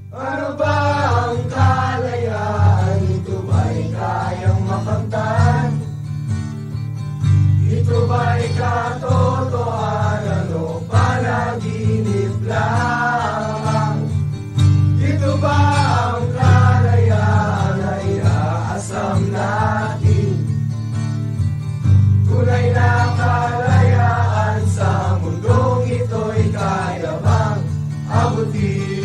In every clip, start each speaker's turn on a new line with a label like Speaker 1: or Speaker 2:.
Speaker 1: Ano ba ang kalayaan? Ito ba'y kayang makamtan? Ito ba'y katotohanan o panaginip lang? Ito ba ang kalayaan na inaasam natin? Tunay na kalayaan sa mundong ito'y kaya bang abutin?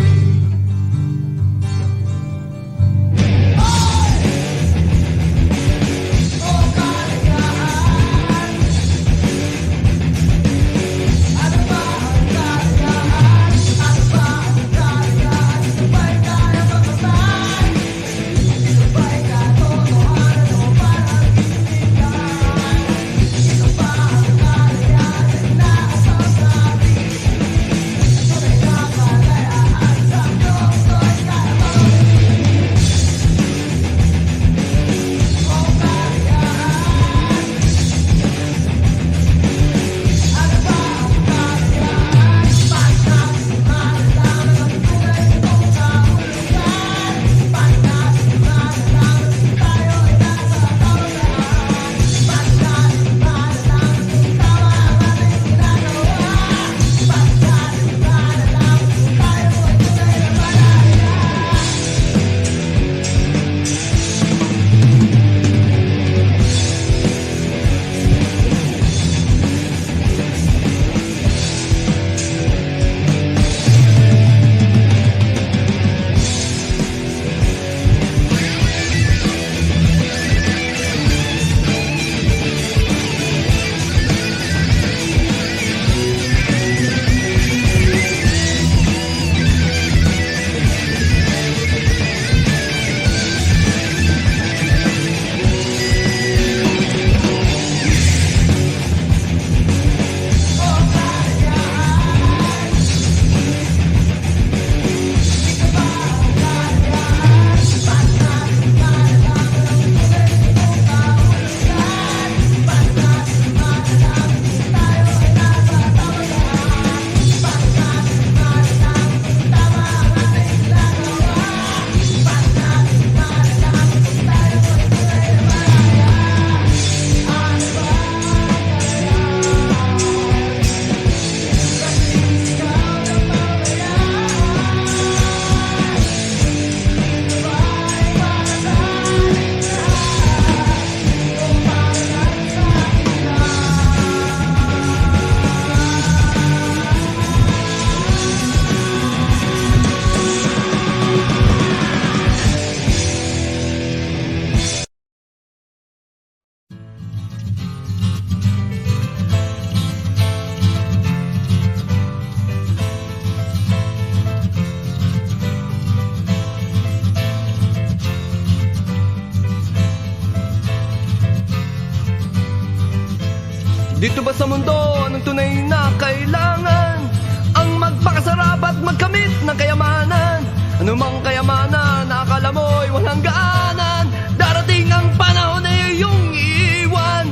Speaker 2: Dito ba sa mundo, anong tunay na kailangan? Ang magpakasarap at magkamit ng kayamanan. Ano mang kayamanan na akala mo'y walang gaanan, darating ang panahon na iyong iiwan.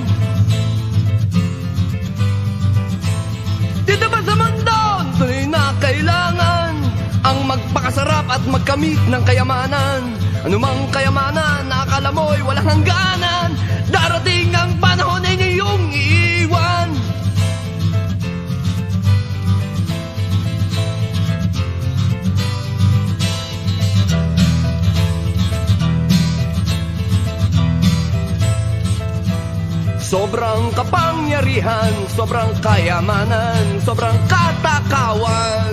Speaker 2: Dito ba sa mundo, anong tunay na kailangan? Ang magpakasarap at magkamit ng kayamanan. Ano mang kayamanan na akala mo'y walang hangganan, darating ang panahon na iyong iiwan. Sobrang kapangyarihan, sobrang kayamanan, sobrang katakawan.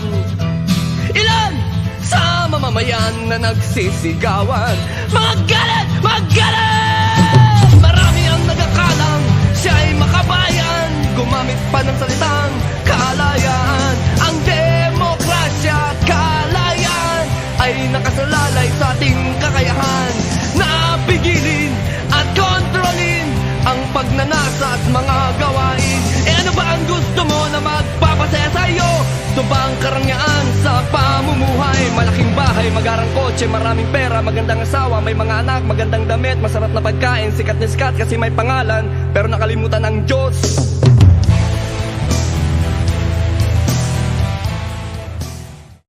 Speaker 2: Ilan sa mamamayan na nagsisigawan, mga galit, mga galit! Marami ang nagakalang siya'y makabayan, gumamit pa ng salitang kalayaan. Ang demokrasya at kalayaan ay nakasalalay sa ating kakayahan na pigilin at kontrolin ang pagnanasa at mga gawain. Ano ba ang gusto mo na magpapasaya sa'yo? Ito ba ang karangyaan sa pamumuhay? Malaking bahay, magarang kotse, maraming pera, magandang asawa, may mga anak, magandang damit, masarap na pagkain, sikat na sikat kasi may pangalan, pero nakalimutan ang Diyos.